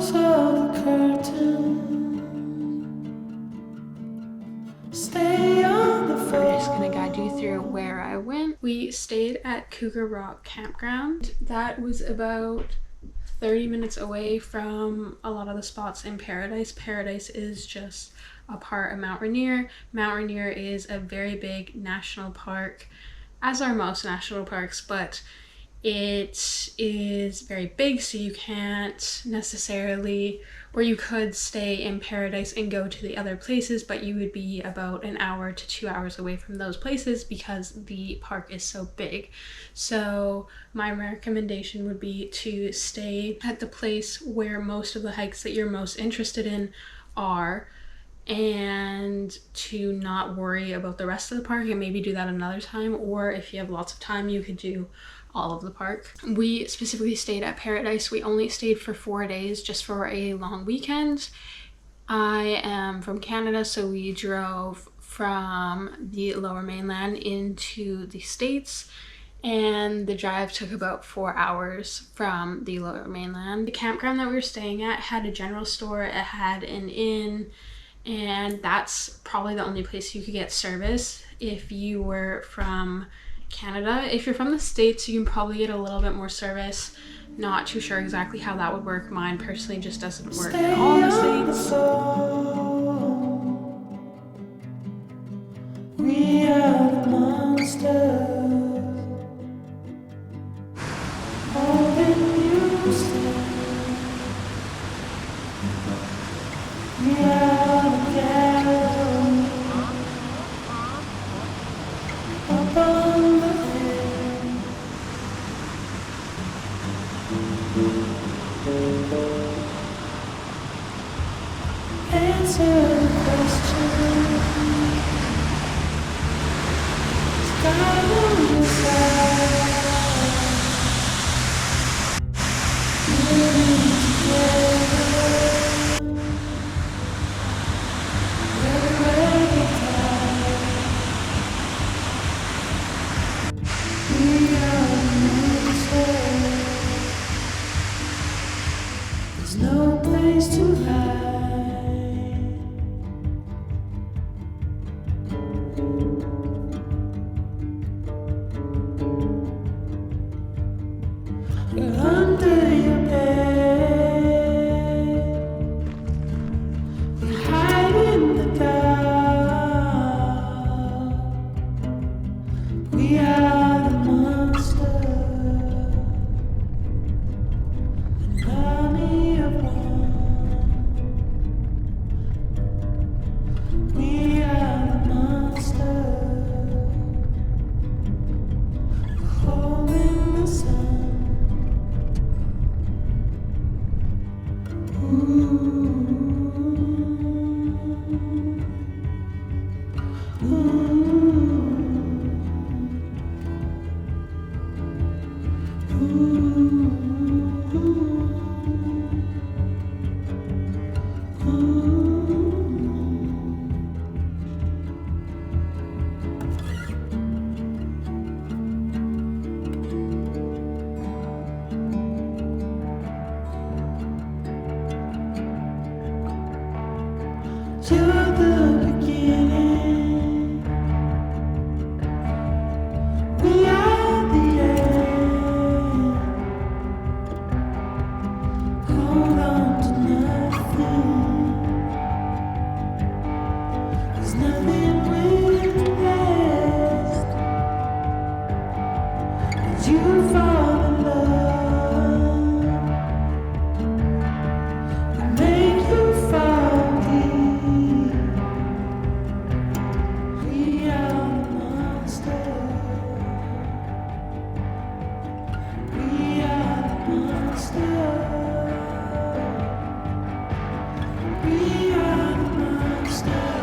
Close all the curtains. Stay on the phone. We're just gonna guide you through where I went. We stayed at Cougar Rock Campground. That was about 30 minutes away from a lot of the spots in Paradise. Paradise is just a part of Mount Rainier. Mount Rainier is a very big national park, as are most national parks, but it is very big, so you can't necessarily, or you could stay in Paradise and go to the other places, but you would be about an hour to 2 hours away from those places because the park is so big. So my recommendation would be to stay at the place where most of the hikes that you're most interested in are, and to not worry about the rest of the park and maybe do that another time. Or if you have lots of time, you could do all of the park. We specifically stayed at Paradise. We only stayed for 4 days, just for a long weekend. I am from Canada, so we drove from the Lower Mainland into the States, and the drive took about 4 hours from the Lower Mainland. The campground that we were staying at had a general store, it had an inn, and that's probably the only place you could get service if you were from Canada. If you're from the States, you can probably get a little bit more service. Not too sure exactly how that would work. Mine personally just doesn't work at all in the States. We are the monsters. Holding you still. We are the gallows. Up on the hill. Answer the question. Skyline on your side. Living together. Every time. We are monsters. There's no place to hide. We're under your bed. We hide in the dark. We are the monsters. An army of one. We are the monsters. We're holding the sun. To the beginning, we are the end. Hold on to nothing. There's nothing we'll last. As you fall in love, we make you fall deep. We are the monsters. We are the monsters. We are the monsters.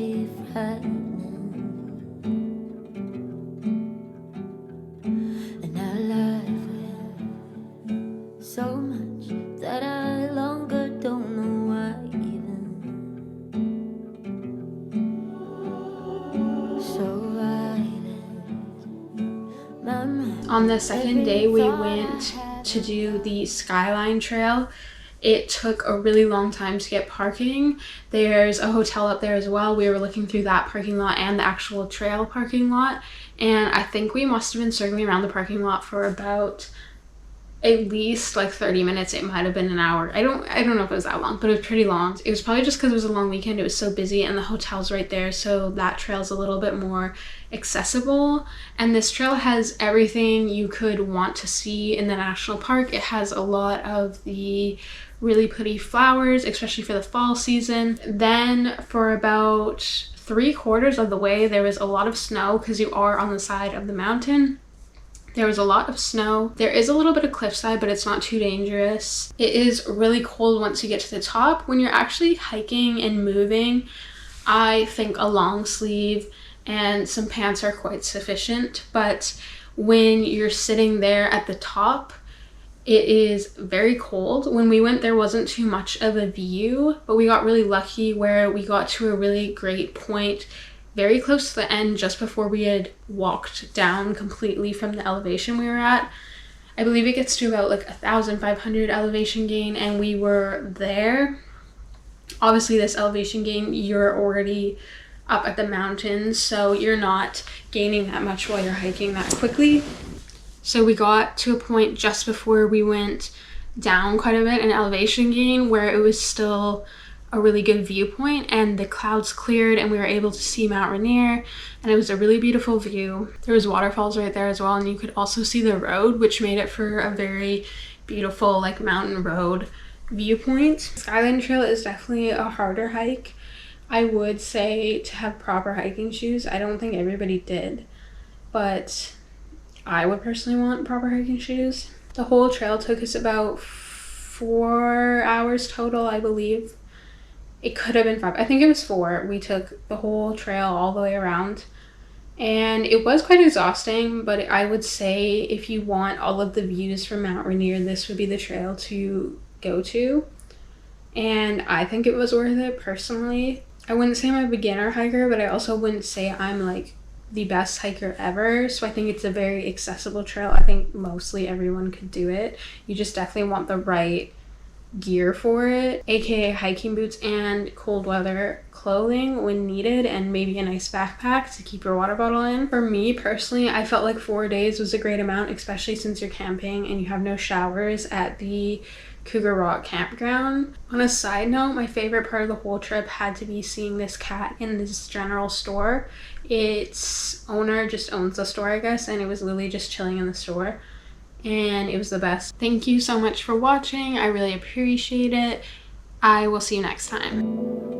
very frightening. And our life with so much that I longer don't know why even. So violent. My mind, On the second day, every we thought went I had to do the Skyline trail. It took a really long time to get parking. There's a hotel up there as well. We were looking through that parking lot and the actual trail parking lot, and I think we must have been circling around the parking lot for about at least like 30 minutes. It might have been an hour. I don't know if it was that long, but it was pretty long. It was probably just because it was a long weekend. It was so busy, and the hotel's right there, so that trail's a little bit more accessible. And this trail has everything you could want to see in the national park. It has a lot of the really pretty flowers, especially for the fall season. Then for about 3/4 of the way, there was a lot of snow because you are on the side of the mountain. There was a lot of snow. There is a little bit of cliffside, but it's not too dangerous. It is really cold once you get to the top. When you're actually hiking and moving, I think a long sleeve and some pants are quite sufficient. But when you're sitting there at the top, it is very cold. When we went, there wasn't too much of a view, but we got really lucky where we got to a really great point very close to the end, just before we had walked down completely from the elevation we were at. I believe it gets to about like 1,500 elevation gain, and we were there. Obviously this elevation gain, you're already up at the mountains, so you're not gaining that much while you're hiking that quickly. So we got to a point just before we went down quite a bit in elevation gain where it was still a really good viewpoint, and the clouds cleared and we were able to see Mount Rainier, and it was a really beautiful view. There was waterfalls right there as well, and you could also see the road, which made it for a very beautiful like mountain road viewpoint. Skyline Trail is definitely a harder hike. I would say to have proper hiking shoes. I don't think everybody did, but I would personally want proper hiking shoes. The whole trail took us about 4 hours total, I believe. It could have been 5. I think it was 4. We took the whole trail all the way around, and it was quite exhausting, but I would say if you want all of the views from Mount Rainier, this would be the trail to go to, and I think it was worth it personally. I wouldn't say I'm a beginner hiker, but I also wouldn't say I'm like the best hiker ever, so I think it's a very accessible trail. I think mostly everyone could do it. You just definitely want the right gear for it, aka hiking boots and cold weather clothing when needed, and maybe a nice backpack to keep your water bottle in. For me personally, I felt like 4 days was a great amount, especially since you're camping and you have no showers at the Cougar Rock campground. On a side note, my favorite part of the whole trip had to be seeing this cat in this general store. Its owner just owns the store, I guess, and it was literally just chilling in the store, and it was the best. Thank you so much for watching. I really appreciate it. I will see you next time.